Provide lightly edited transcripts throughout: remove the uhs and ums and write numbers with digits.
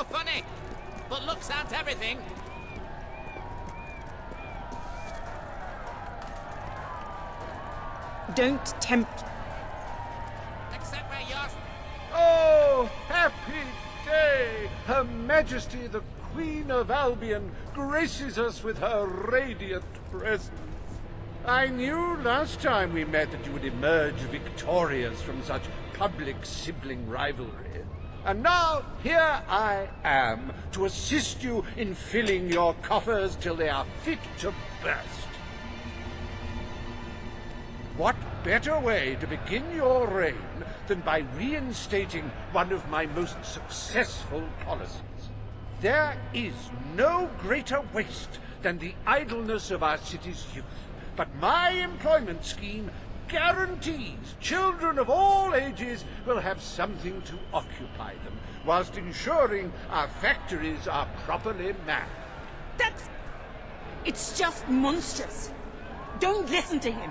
so funny. But looks aren't everything. Don't tempt... Except where yours. Oh, happy day! Her Majesty the Queen of Albion graces us with her radiant presence. I knew last time we met that you would emerge victorious from such public sibling rivalry. And now here I am to assist you in filling your coffers till they are fit to burst. What better way to begin your reign than by reinstating one of my most successful policies? There is no greater waste than the idleness of our city's youth, but my employment scheme guarantees children of all ages will have something to occupy them, whilst ensuring our factories are properly manned. It's just monstrous. Don't listen to him.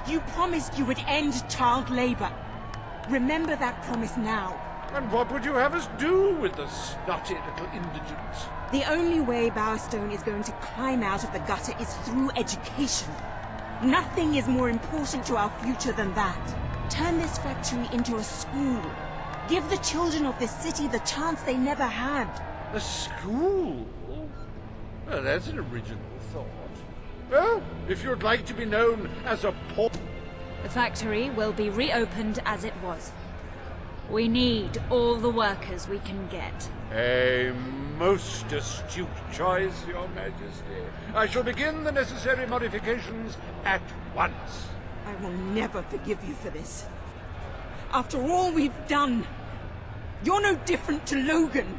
You promised you would end child labor. Remember that promise now. And what would you have us do with the snotty little indigents? The only way Bowerstone is going to climb out of the gutter is through education. Nothing is more important to our future than that. Turn this factory into a school. Give the children of this city the chance they never had. A school? Well, that's an original thought. Well, if you'd like to be known as a poor... The factory will be reopened as it was. We need all the workers we can get. A most astute choice, Your Majesty. I shall begin the necessary modifications at once. I will never forgive you for this. After all we've done, you're no different to Logan.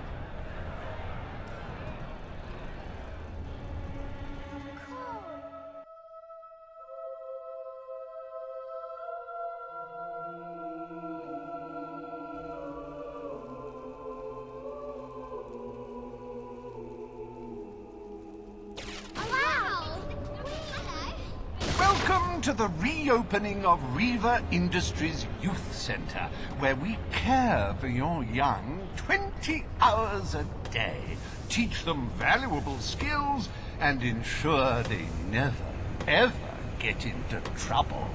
Welcome to the reopening of Reaver Industries Youth Center, where we care for your young 20 hours a day, teach them valuable skills, and ensure they never, ever get into trouble.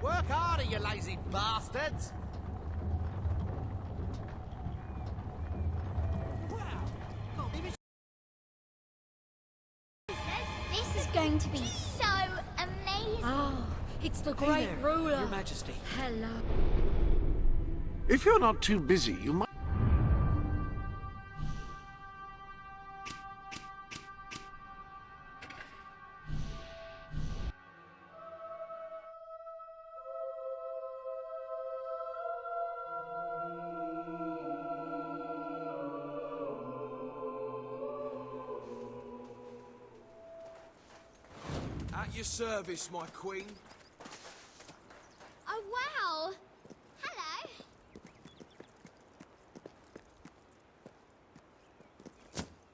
Work harder, you lazy bastards! This is going to be so amazing. Oh, it's the great ruler. Your Majesty. Hello. If you're not too busy, you might... At your service, my queen. Oh, wow. Hello.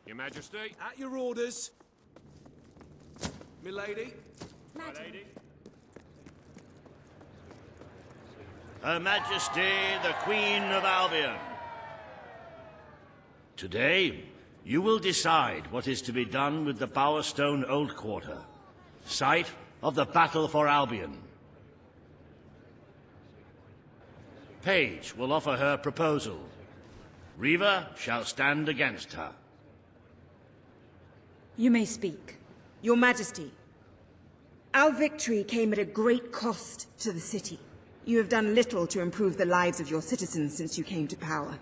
Your Majesty. At your orders. Milady. Madam. Her Majesty, the Queen of Albion. Today, you will decide what is to be done with the Bowerstone Old Quarter, site of the Battle for Albion. Paige will offer her proposal. Reaver shall stand against her. You may speak. Your Majesty, our victory came at a great cost to the city. You have done little to improve the lives of your citizens since you came to power.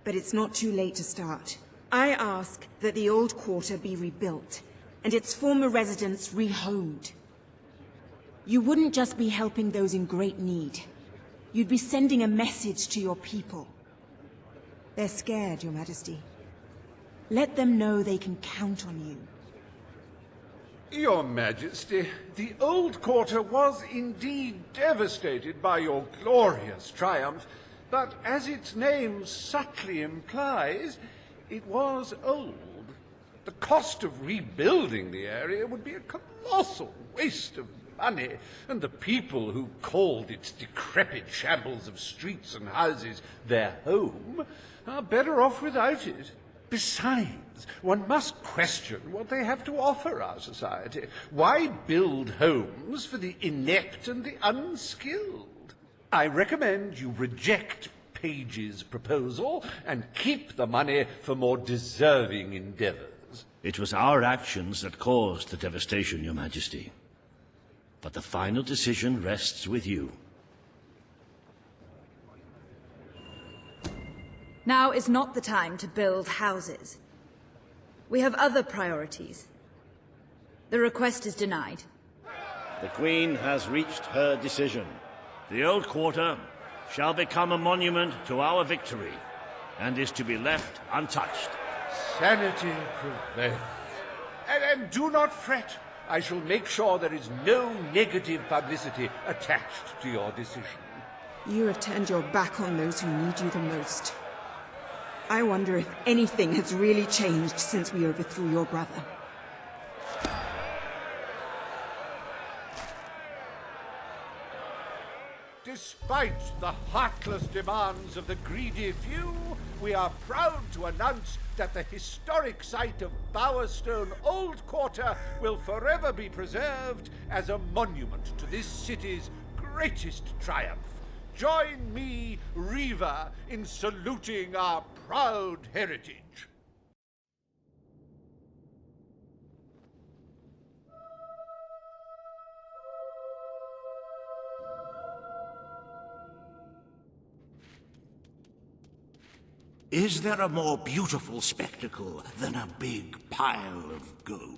But it's not too late to start. I ask that the old quarter be rebuilt, and its former residents rehomed. You wouldn't just be helping those in great need. You'd be sending a message to your people. They're scared, Your Majesty. Let them know they can count on you. Your Majesty, the old quarter was indeed devastated by your glorious triumph, but as its name subtly implies, it was old. The cost of rebuilding the area would be a colossal waste of money, and the people who called its decrepit shambles of streets and houses their home are better off without it. Besides, one must question what they have to offer our society. Why build homes for the inept and the unskilled? I recommend you reject Page's proposal and keep the money for more deserving endeavors. It was our actions that caused the devastation, Your Majesty. But the final decision rests with you. Now is not the time to build houses. We have other priorities. The request is denied. The Queen has reached her decision. The Old Quarter shall become a monument to our victory, and is to be left untouched. Sanity prevails. And do not fret. I shall make sure there is no negative publicity attached to your decision. You have turned your back on those who need you the most. I wonder if anything has really changed since we overthrew your brother. Despite the heartless demands of the greedy few, we are proud to announce that the historic site of Bowerstone Old Quarter will forever be preserved as a monument to this city's greatest triumph. Join me, Reaver, in saluting our proud heritage. Is there a more beautiful spectacle than a big pile of gold?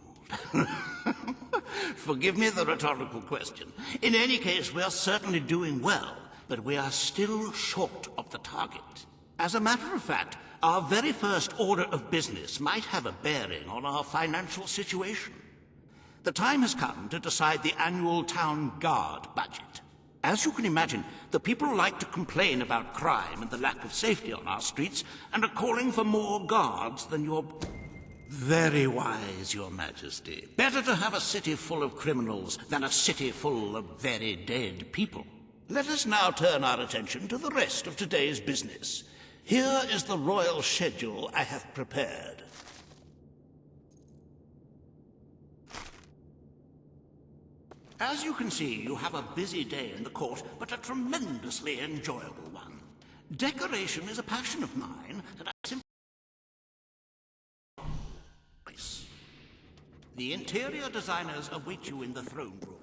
Forgive me the rhetorical question. In any case, we are certainly doing well, but we are still short of the target. As a matter of fact, our very first order of business might have a bearing on our financial situation. The time has come to decide the annual town guard budget. As you can imagine, the people like to complain about crime and the lack of safety on our streets, and are calling for more guards than your... Very wise, Your Majesty. Better to have a city full of criminals than a city full of very dead people. Let us now turn our attention to the rest of today's business. Here is the royal schedule I have prepared. As you can see, you have a busy day in the court, but a tremendously enjoyable one. Decoration is a passion of mine, and I simply... The interior designers await you in the throne room.